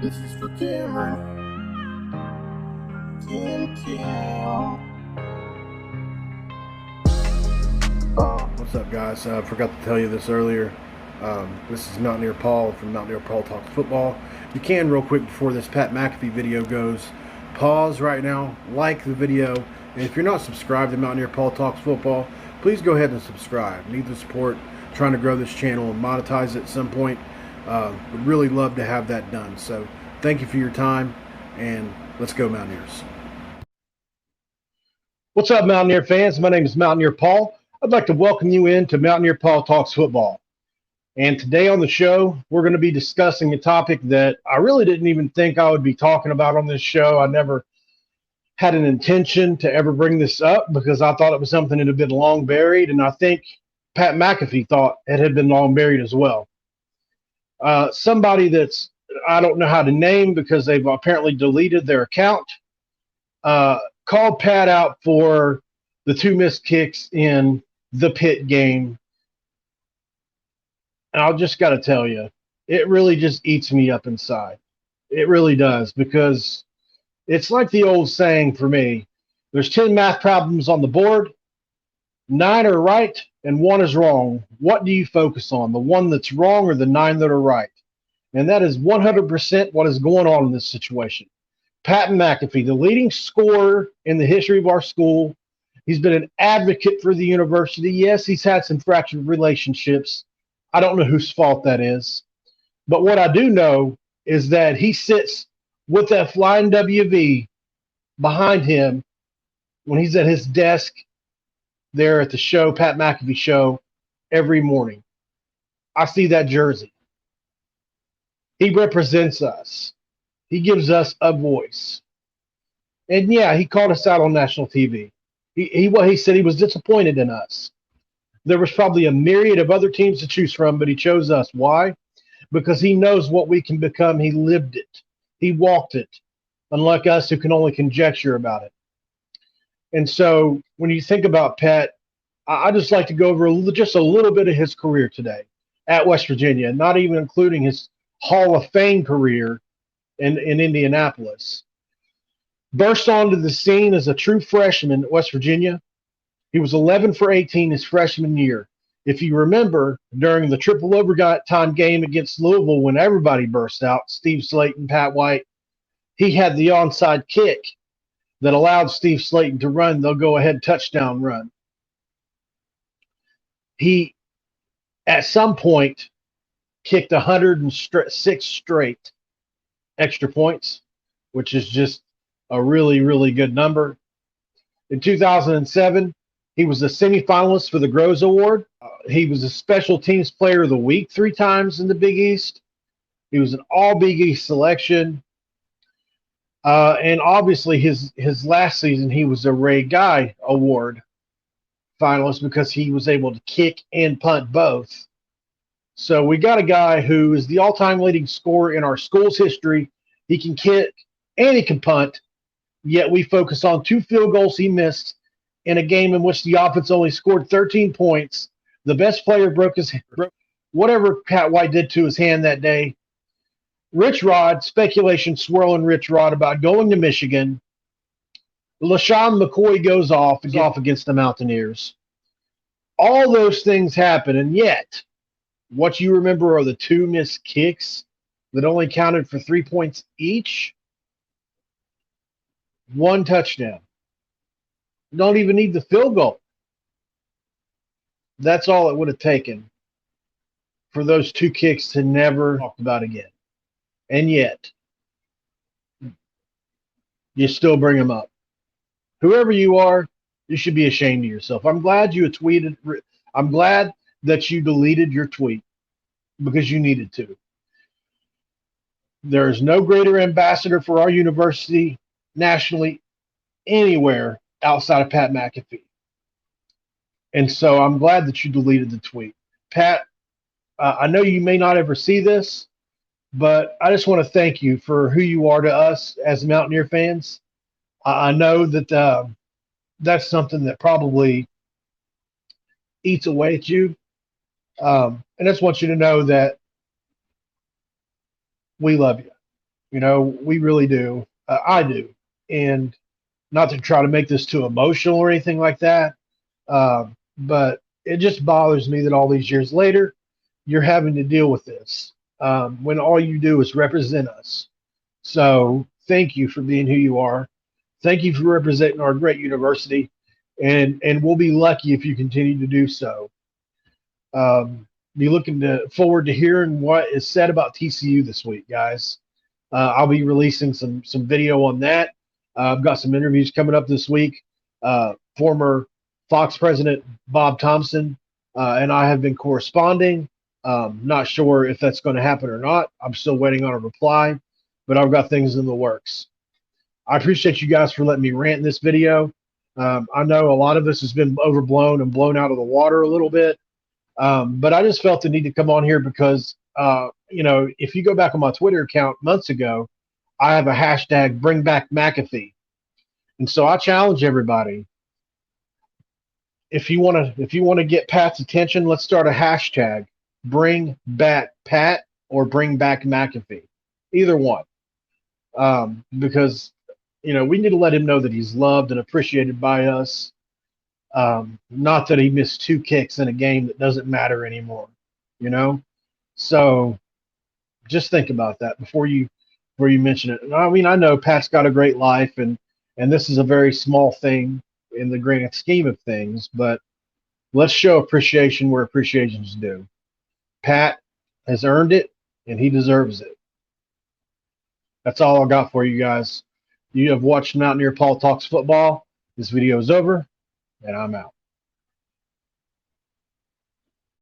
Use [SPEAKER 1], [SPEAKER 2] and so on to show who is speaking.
[SPEAKER 1] This is for Cameron. Cam.
[SPEAKER 2] What's up, guys? I forgot to tell you this earlier. This is Mountaineer Paul from Mountaineer Paul Talks Football. You can, real quick, before this Pat McAfee video goes, pause right now, like the video, and if you're not subscribed to Mountaineer Paul Talks Football, please go ahead and subscribe. Need the support, trying to grow this channel and monetize it at some point. Would really love to have that done. So thank you for your time, and let's go Mountaineers.
[SPEAKER 3] What's up, Mountaineer fans? My name is Mountaineer Paul. I'd like to welcome you into Mountaineer Paul Talks Football. And today on the show, we're going to be discussing a topic that I really didn't even think I would be talking about on this show. I never had an intention to ever bring this up because I thought it was something that had been long buried, and I think Pat McAfee thought it had been long buried as well. Somebody that's I don't know how to name because they've apparently deleted their account, called Pat out for the two missed kicks in the Pitt game. And I just got to tell you, it really just eats me up inside. It really does, because it's like the old saying for me, there's 10 math problems on the board, 9 are right and 1 is wrong. What do you focus on, the one that's wrong or the 9 that are right? And that is 100% what is going on in this situation. Pat McAfee, the leading scorer in the history of our school. He's been an advocate for the university. Yes, he's had some fractured relationships. I don't know whose fault that is. But what I do know is that he sits with that flying WV behind him when he's at his desk there at the show, Pat McAfee show, every morning. I see that jersey. He represents us. He gives us a voice. And yeah, he called us out on national TV. He said he was disappointed in us. There was probably a myriad of other teams to choose from, but he chose us. Why? Because he knows what we can become. He lived it. He walked it, unlike us who can only conjecture about it. And so when you think about Pat, I just like to go over just a little bit of his career today at West Virginia, not even including his Hall of Fame career in Indianapolis. Burst onto the scene as a true freshman at West Virginia. He was 11 for 18 his freshman year. If you remember, during the triple overtime game against Louisville, when everybody burst out, Steve Slayton, Pat White, he had the onside kick that allowed Steve Slayton to run the go-ahead touchdown run. He, at some point, kicked 106 straight extra points, which is just a really, really good number. In 2007, he was a semifinalist for the Groves Award. He was a Special Teams Player of the Week 3 times in the Big East. He was an all Big East selection. And obviously his last season, he was a Ray Guy Award finalist because he was able to kick and punt both. So we got a guy who is the all-time leading scorer in our school's history. He can kick and he can punt, yet we focus on 2 field goals he missed in a game in which the offense only scored 13 points. The best player broke whatever Pat White did to his hand that day. Rich Rod, speculation swirling Rich Rod about going to Michigan. LaShawn McCoy goes off against the Mountaineers. All those things happen, and yet what you remember are the 2 missed kicks that only counted for 3 points each. 1 touchdown. You don't even need the field goal. That's all it would have taken for those 2 kicks to never talk about again. And yet, you still bring them up. Whoever you are, you should be ashamed of yourself. I'm glad you tweeted. I'm glad that you deleted your tweet because you needed to. There is no greater ambassador for our university nationally anywhere outside of Pat McAfee. And so I'm glad that you deleted the tweet. Pat, I know you may not ever see this, but I just want to thank you for who you are to us as Mountaineer fans. I know that that's something that probably eats away at you. And I just want you to know that we love you. You know, we really do. I do. And not to try to make this too emotional or anything like that, but it just bothers me that all these years later, you're having to deal with this when all you do is represent us. So thank you for being who you are. Thank you for representing our great university, and we'll be lucky if you continue to do so. Be looking forward to hearing what is said about TCU this week, guys. I'll be releasing some video on that. I've got some interviews coming up this week. Former Fox president Bob Thompson and I have been corresponding. Not sure if that's going to happen or not. I'm still waiting on a reply, but I've got things in the works. I appreciate you guys for letting me rant in this video. I know a lot of this has been overblown and blown out of the water a little bit, but I just felt the need to come on here because, you know, if you go back on my Twitter account months ago, I have a hashtag bring back McAfee. And so I challenge everybody. If you want to get Pat's attention, let's start a hashtag bring back Pat or bring back McAfee. Either one. Because, you know, we need to let him know that he's loved and appreciated by us. Not that he missed 2 kicks in a game that doesn't matter anymore, you know? So just think about that before you mention it. And I mean, I know Pat's got a great life, and this is a very small thing in the grand scheme of things, but let's show appreciation where appreciation's due. Pat has earned it, and he deserves it. That's all I got for you guys. You have watched Mountaineer Paul Talks Football. This video is over, and I'm out.